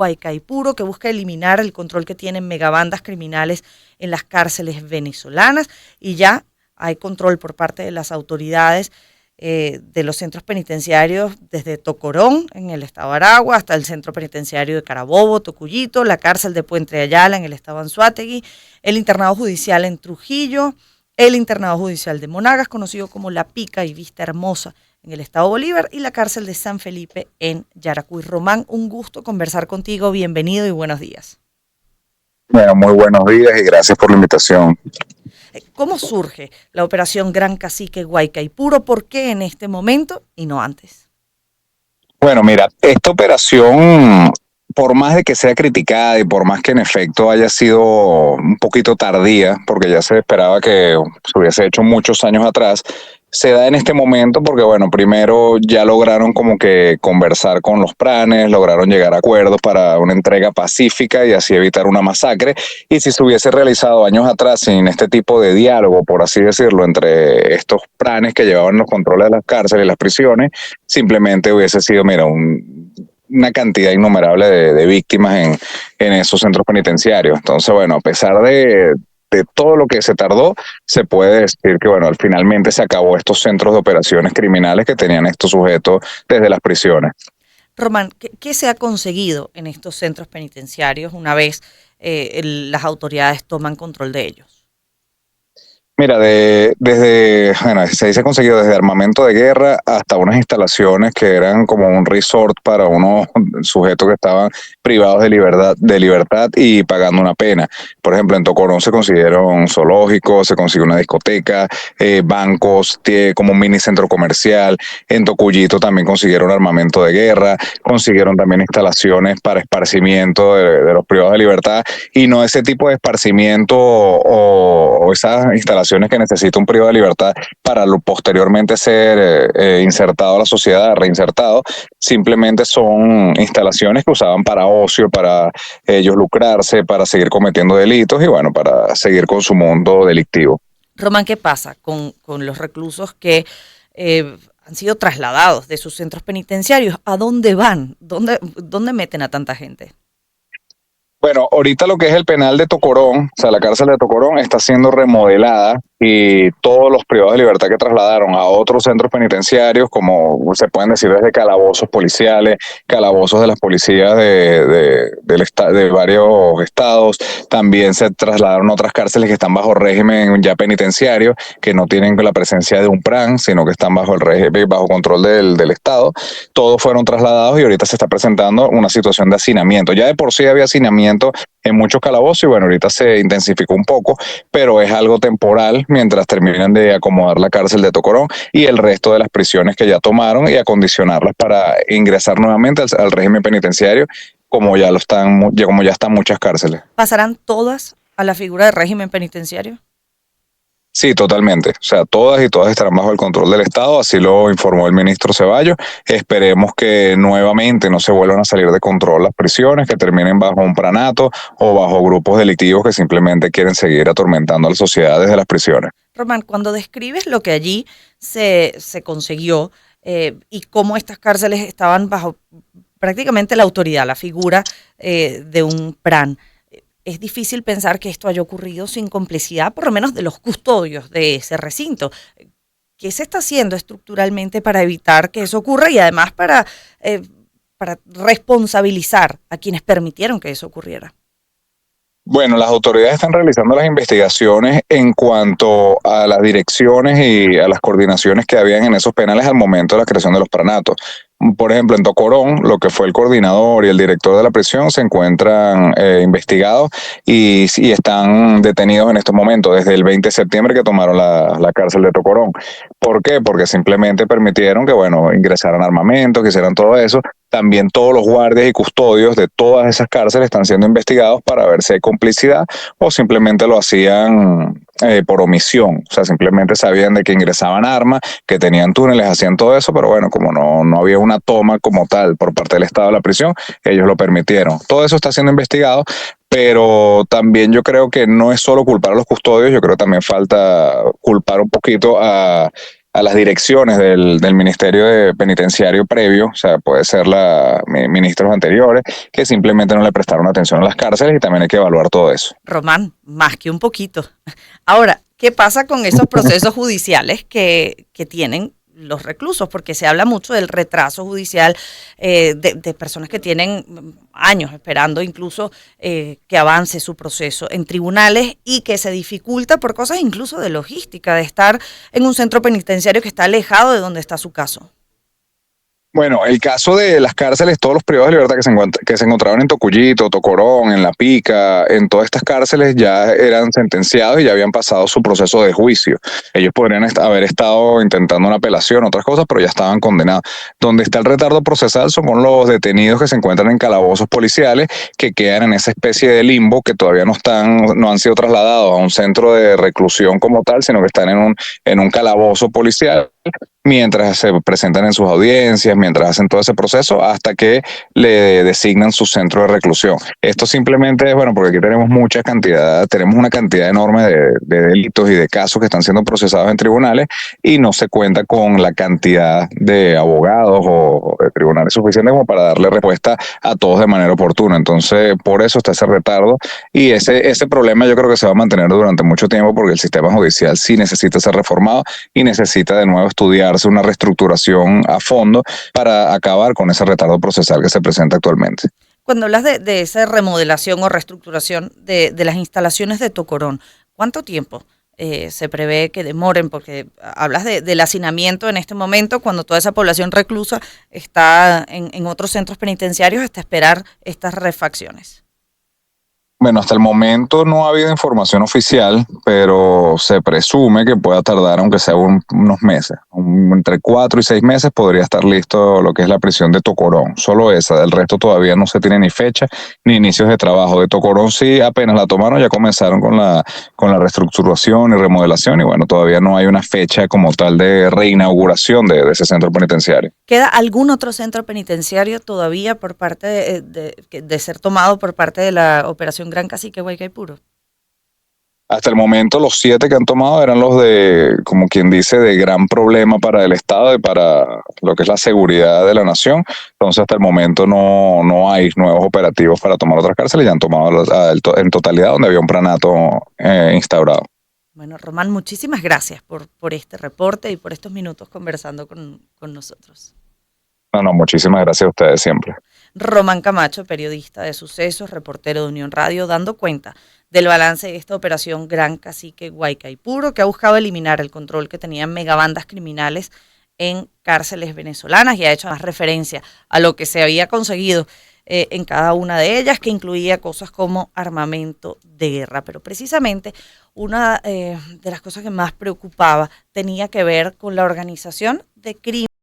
Guaycaipuro, que busca eliminar el control que tienen megabandas criminales en las cárceles venezolanas, y ya hay control por parte de las autoridades de los centros penitenciarios desde Tocorón, en el estado Aragua, hasta el centro penitenciario de Carabobo, Tocuyito, la cárcel de Puente Ayala en el estado Anzoátegui, el internado judicial en Trujillo, el internado judicial de Monagas, conocido como La Pica y Vista Hermosa en el estado Bolívar, y la cárcel de San Felipe en Yaracuy. Román, un gusto conversar contigo, bienvenido y buenos días. Bueno, muy buenos días y gracias por la invitación. ¿Cómo surge la operación Gran Cacique Guaycaipuro? ¿Por qué en este momento y no antes? Bueno, mira, esta operación, por más de que sea criticada y por más que en efecto haya sido un poquito tardía, porque ya se esperaba que se hubiese hecho muchos años atrás, se da en este momento porque, bueno, primero ya lograron como que conversar con los pranes, lograron llegar a acuerdos para una entrega pacífica y así evitar una masacre. Y si se hubiese realizado años atrás sin este tipo de diálogo, por así decirlo, entre estos pranes que llevaban los controles de las cárceles y las prisiones, simplemente hubiese sido, mira, una cantidad innumerable de víctimas en esos centros penitenciarios. Entonces, bueno, a pesar de todo lo que se tardó, se puede decir que, bueno, finalmente se acabó estos centros de operaciones criminales que tenían estos sujetos desde las prisiones. Román, ¿qué se ha conseguido en estos centros penitenciarios una vez las autoridades toman control de ellos? Mira, bueno, se ha conseguido desde armamento de guerra hasta unas instalaciones que eran como un resort para unos sujetos que estaban privados de libertad y pagando una pena. Por ejemplo, en Tocorón se consiguieron zoológicos, se consiguió una discoteca, bancos, como un mini centro comercial. En Tocuyito también consiguieron armamento de guerra, consiguieron también instalaciones para esparcimiento de los privados de libertad, y no ese tipo de esparcimiento o esas instalaciones que necesita un privado de libertad para posteriormente ser insertado a la sociedad, reinsertado. Simplemente son instalaciones que usaban para ocio, para ellos lucrarse, para seguir cometiendo delitos y, bueno, para seguir con su mundo delictivo. Román, ¿qué pasa con los reclusos que han sido trasladados de sus centros penitenciarios? ¿A dónde van? ¿Dónde meten a tanta gente? Bueno, ahorita lo que es el penal de Tocorón, o sea, la cárcel de Tocorón está siendo remodelada y todos los privados de libertad que trasladaron a otros centros penitenciarios, como se pueden decir desde calabozos policiales, calabozos de las policías de varios estados, también se trasladaron a otras cárceles que están bajo régimen ya penitenciario, que no tienen la presencia de un PRAN, sino que están bajo el régimen, bajo control del Estado. Todos fueron trasladados y ahorita se está presentando una situación de hacinamiento. Ya de por sí había hacinamiento en muchos calabozos y, bueno, ahorita se intensificó un poco, pero es algo temporal mientras terminan de acomodar la cárcel de Tocorón y el resto de las prisiones que ya tomaron y acondicionarlas para ingresar nuevamente al régimen penitenciario, como ya están muchas cárceles. ¿Pasarán todas a la figura de régimen penitenciario? Sí, totalmente. O sea, todas y todas estarán bajo el control del Estado, así lo informó el ministro Ceballos. Esperemos que nuevamente no se vuelvan a salir de control las prisiones, que terminen bajo un pranato o bajo grupos delictivos que simplemente quieren seguir atormentando a la sociedad desde las prisiones. Román, cuando describes lo que allí se consiguió y cómo estas cárceles estaban bajo prácticamente la autoridad, la figura de un PRAN, es difícil pensar que esto haya ocurrido sin complicidad, por lo menos de los custodios de ese recinto. ¿Qué se está haciendo estructuralmente para evitar que eso ocurra y además para responsabilizar a quienes permitieron que eso ocurriera? Bueno, las autoridades están realizando las investigaciones en cuanto a las direcciones y a las coordinaciones que habían en esos penales al momento de la creación de los pranatos. Por ejemplo, en Tocorón, lo que fue el coordinador y el director de la prisión se encuentran investigados y están detenidos en estos momentos, desde el 20 de septiembre que tomaron la cárcel de Tocorón. ¿Por qué? Porque simplemente permitieron que, bueno, ingresaran armamentos, que hicieran todo eso. También todos los guardias y custodios de todas esas cárceles están siendo investigados para ver si hay complicidad o simplemente lo hacían por omisión. O sea, simplemente sabían de que ingresaban armas, que tenían túneles, hacían todo eso, pero, bueno, como no había una toma como tal por parte del Estado de la prisión, ellos lo permitieron. Todo eso está siendo investigado, pero también yo creo que no es solo culpar a los custodios, yo creo que también falta culpar un poquito a las direcciones del Ministerio de Penitenciario previo, o sea, puede ser ministros anteriores, que simplemente no le prestaron atención a las cárceles, y también hay que evaluar todo eso. Román, más que un poquito. Ahora, ¿qué pasa con esos procesos judiciales que tienen los reclusos? Porque se habla mucho del retraso judicial de personas que tienen años esperando incluso que avance su proceso en tribunales y que se dificulta por cosas incluso de logística, de estar en un centro penitenciario que está alejado de donde está su caso. Bueno, el caso de las cárceles, todos los privados de libertad que se encontraban en Tocuyito, Tocorón, en La Pica, en todas estas cárceles ya eran sentenciados y ya habían pasado su proceso de juicio. Ellos podrían haber estado intentando una apelación, otras cosas, pero ya estaban condenados. Donde está el retardo procesal son con los detenidos que se encuentran en calabozos policiales, que quedan en esa especie de limbo, que todavía no han sido trasladados a un centro de reclusión como tal, sino que están en un calabozo policial, mientras se presentan en sus audiencias, mientras hacen todo ese proceso, hasta que le designan su centro de reclusión. Esto simplemente es, bueno, porque aquí tenemos una cantidad enorme de delitos y de casos que están siendo procesados en tribunales, y no se cuenta con la cantidad de abogados o de tribunales suficiente como para darle respuesta a todos de manera oportuna. Entonces, por eso está ese retardo, y ese problema yo creo que se va a mantener durante mucho tiempo, porque el sistema judicial sí necesita ser reformado y necesita de nuevo estudiarse una reestructuración a fondo para acabar con ese retardo procesal que se presenta actualmente. Cuando hablas de esa remodelación o reestructuración de las instalaciones de Tocorón, ¿cuánto tiempo se prevé que demoren? Porque hablas del hacinamiento en este momento, cuando toda esa población reclusa está en otros centros penitenciarios hasta esperar estas refacciones. Bueno, hasta el momento no ha habido información oficial, pero se presume que pueda tardar, aunque sea unos meses. Entre 4 y 6 meses podría estar listo lo que es la prisión de Tocorón. Solo esa, del resto todavía no se tiene ni fecha ni inicios de trabajo. De Tocorón sí, apenas la tomaron, ya comenzaron con la reestructuración y remodelación, y bueno, todavía no hay una fecha como tal de reinauguración de ese centro penitenciario. ¿Queda algún otro centro penitenciario todavía por parte de ser tomado por parte de la Operación Gran Cacique Guaycaipuro? Hasta el momento los 7 que han tomado eran los de, como quien dice, de gran problema para el Estado y para lo que es la seguridad de la nación. Entonces hasta el momento no hay nuevos operativos para tomar otras cárceles, ya han tomado en totalidad donde había un pranato instaurado. Bueno, Román, muchísimas gracias por este reporte y por estos minutos conversando con nosotros. No, muchísimas gracias a ustedes siempre. Román Camacho, periodista de sucesos, reportero de Unión Radio, dando cuenta del balance de esta operación Gran Cacique Guaycaipuro, que ha buscado eliminar el control que tenían megabandas criminales en cárceles venezolanas, y ha hecho más referencia a lo que se había conseguido en cada una de ellas, que incluía cosas como armamento de guerra. Pero precisamente una de las cosas que más preocupaba tenía que ver con la organización de crimen